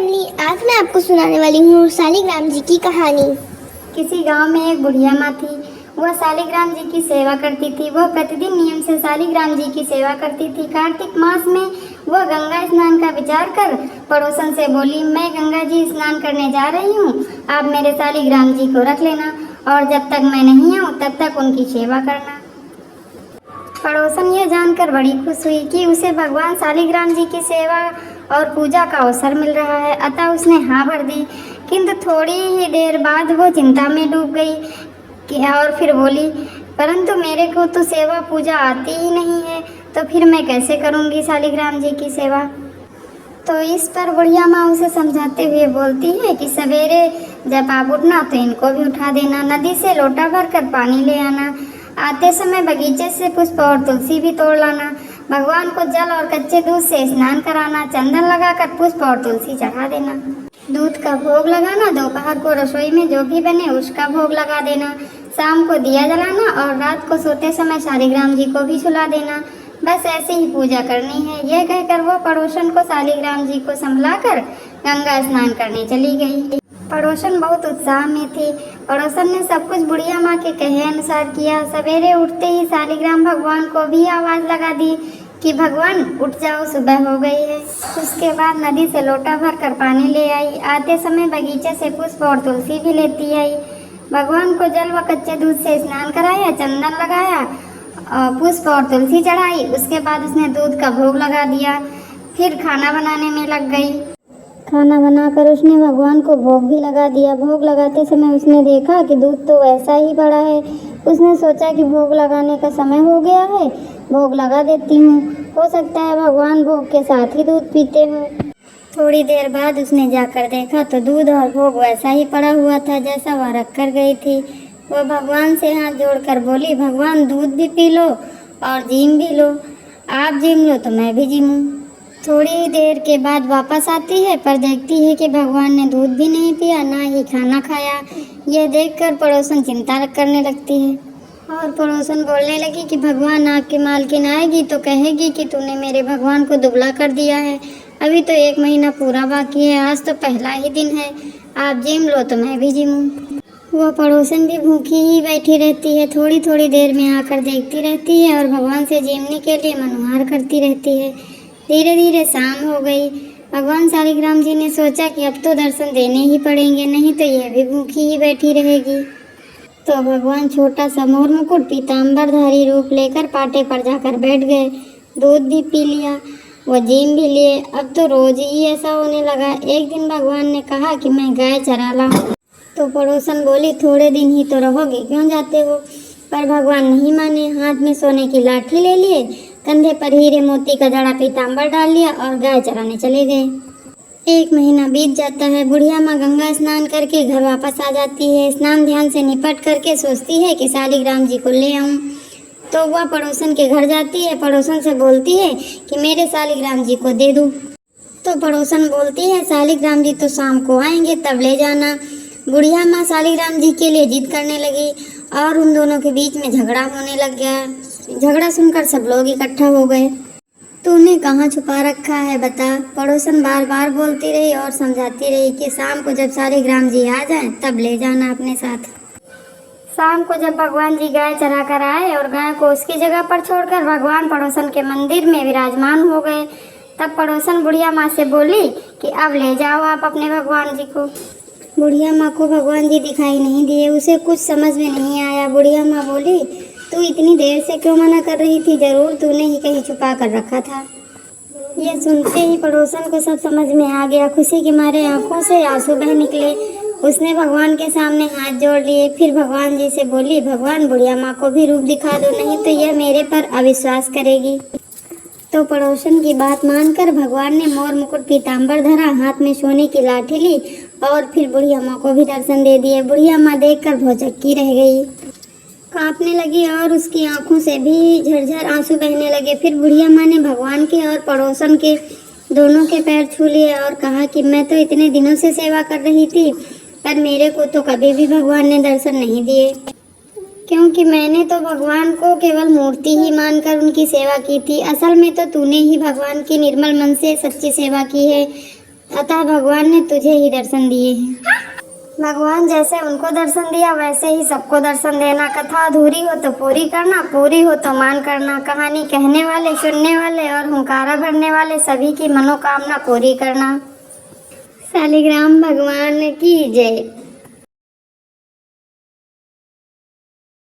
Family, आज मैं आपको सुनाने वाली हूँ शालिग्राम जी की कहानी। किसी गांव में एक बुढ़िया माँ थी। वह शालिग्राम जी की सेवा करती थी। वह प्रतिदिन नियम से शालिग्राम जी की सेवा करती थी। कार्तिक मास में वह गंगा स्नान का विचार कर पड़ोसन से बोली, मैं गंगा जी स्नान करने जा रही हूँ, आप मेरे शालिग्राम जी को रख लेना और जब तक मैं नहीं आऊँ तब तक उनकी सेवा करना। पड़ोसन यह जानकर बड़ी खुश हुई कि उसे भगवान शालिग्राम जी की सेवा और पूजा का अवसर मिल रहा है, अतः उसने हाँ भर दी। किंतु थोड़ी ही देर बाद वो चिंता में डूब गई और फिर बोली, परंतु मेरे को तो सेवा पूजा आती ही नहीं है, तो फिर मैं कैसे करूँगी शालिग्राम जी की सेवा। तो इस पर बुढ़िया माँ उसे समझाते हुए बोलती है कि सवेरे जब आप उठना तो इनको भी उठा देना, नदी से लोटा भर कर पानी ले आना, आते समय बगीचे से पुष्प और तुलसी भी तोड़ लाना, भगवान को जल और कच्चे दूध से स्नान कराना, चंदन लगाकर पुष्प और तुलसी चढ़ा देना, दूध का भोग लगाना, दोपहर को रसोई में जो भी बने उसका भोग लगा देना, शाम को दिया जलाना और रात को सोते समय शालिग्राम जी को भी सुला देना। बस ऐसे ही पूजा करनी है। यह कहकर वो पड़ोसन को शालिग्राम जी को संभलाकर गंगा स्नान करने चली गई। पड़ोसन बहुत उत्साह में थी। पड़ोसन ने सब कुछ बुढ़िया माँ के कहे अनुसार किया। सवेरे उठते ही शालिग्राम भगवान को भी आवाज़ लगा दी कि भगवान उठ जाओ, सुबह हो गई है। उसके बाद नदी से लोटा भर कर पानी ले आई। आते समय बगीचे से पुष्प और तुलसी भी लेती आई। भगवान को जल व कच्चे दूध से स्नान कराया, चंदन लगाया, पुष्प और तुलसी चढ़ाई। उसके बाद उसने दूध का भोग लगा दिया। फिर खाना बनाने में लग गई। खाना बनाकर उसने भगवान को भोग भी लगा दिया। भोग लगाते समय उसने देखा कि दूध तो वैसा ही पड़ा है। उसने सोचा कि भोग लगाने का समय हो गया है, भोग लगा देती हूँ, हो सकता है भगवान भोग के साथ ही दूध पीते हों। थोड़ी देर बाद उसने जाकर देखा तो दूध और भोग वैसा ही पड़ा हुआ था जैसा वह रख कर गई थी। वह भगवान से हाथ जोड़कर बोली, भगवान दूध भी पी लो और जीम भी लो, आप जीम लो तो मैं भी जीमूँ। थोड़ी देर के बाद वापस आती है पर देखती है कि भगवान ने दूध भी नहीं पिया, ना ही खाना खाया। यह देखकर पड़ोसन चिंता करने लगती है और पड़ोसन बोलने लगी कि भगवान आपकी मालकिन आएगी तो कहेगी कि तूने मेरे भगवान को दुबला कर दिया है। अभी तो 1 महीना पूरा बाकी है, आज तो पहला ही दिन है, आप जिम लो तो मैं भी जिमूँ। वह पड़ोसन भी भूखी ही बैठी रहती है। थोड़ी थोड़ी देर में आकर देखती रहती है और भगवान से जिमने के लिए मनुहार करती रहती है। धीरे धीरे शाम हो गई। भगवान शालिग्राम जी ने सोचा कि अब तो दर्शन देने ही पड़ेंगे, नहीं तो यह भी भूखी ही बैठी रहेगी। तो भगवान छोटा सा मोर मुकुट पीताम्बरधारी रूप लेकर पाटे पर जाकर बैठ गए। दूध भी पी लिया, वो जीम भी लिए। अब तो रोज ही ऐसा होने लगा। एक दिन भगवान ने कहा कि मैं गाय चरा लाऊं। तो पड़ोसन बोली, थोड़े दिन ही तो रहोगे, क्यों जाते हो। पर भगवान नहीं माने। हाथ में सोने की लाठी ले लिए, कंधे पर हीरे मोती का जड़ा पीताम्बर डाल लिया और गाय चराने चले गए। 1 महीना बीत जाता है। बुढ़िया माँ गंगा स्नान करके घर वापस आ जाती है। स्नान ध्यान से निपट करके सोचती है कि शालिग्राम जी को ले आऊं। तो वह पड़ोसन के घर जाती है। पड़ोसन से बोलती है कि मेरे शालिग्राम जी को दे दूं। तो पड़ोसन बोलती है, शालिग्राम जी तो शाम को आएंगे, तब ले जाना। बुढ़िया माँ शालिग्राम जी के लिए जिद करने लगी और उन दोनों के बीच में झगड़ा होने लग गया। झगड़ा सुनकर सब लोग इकट्ठा हो गए। तूने कहाँ छुपा रखा है, बता। पड़ोसन बार बार बोलती रही और समझाती रही कि शाम को जब शालिग्राम जी आ जाएं तब ले जाना अपने साथ। शाम को जब भगवान जी गाय चरा कर आए और गाय को उसकी जगह पर छोड़कर भगवान पड़ोसन के मंदिर में विराजमान हो गए, तब पड़ोसन बुढ़िया माँ से बोली कि अब ले जाओ आप अपने भगवान जी को। बुढ़िया माँ को भगवान जी दिखाई नहीं दिए। उसे कुछ समझ में नहीं आया। बुढ़िया माँ बोली, तू इतनी देर से क्यों मना कर रही थी, जरूर तूने ही कहीं छुपा कर रखा था। यह सुनते ही पड़ोसन को सब समझ में आ गया। खुशी के मारे आंखों से आंसू बह निकले। उसने भगवान के सामने हाथ जोड़ लिए। फिर भगवान जी से बोली, भगवान बुढ़िया माँ को भी रूप दिखा दो, नहीं तो यह मेरे पर अविश्वास करेगी। तो पड़ोसन की बात मानकर भगवान ने मोर मुकुट पीताम्बर धरा, हाथ में सोने की लाठी ली और फिर बुढ़िया माँ को भी दर्शन दे दिए। बुढ़िया माँ देखकर भौचक्की रह गई, कांपने लगी और उसकी आंखों से भी झरझर आंसू बहने लगे। फिर बुढ़िया माँ ने भगवान के और पड़ोसन के दोनों के पैर छू लिए और कहा कि मैं तो इतने दिनों से सेवा कर रही थी, पर मेरे को तो कभी भी भगवान ने दर्शन नहीं दिए, क्योंकि मैंने तो भगवान को केवल मूर्ति ही मानकर उनकी सेवा की थी। असल में तो तूने ही भगवान की निर्मल मन से सच्ची सेवा की है। अतः भगवान ने तुझे ही दर्शन दिए हैं। भगवान जैसे उनको दर्शन दिया वैसे ही सबको दर्शन देना। कथा अधूरी हो तो पूरी करना, पूरी हो तो मान करना। कहानी कहने वाले, सुनने वाले और हुंकारा भरने वाले सभी की मनोकामना पूरी करना। शालिग्राम भगवान की जय।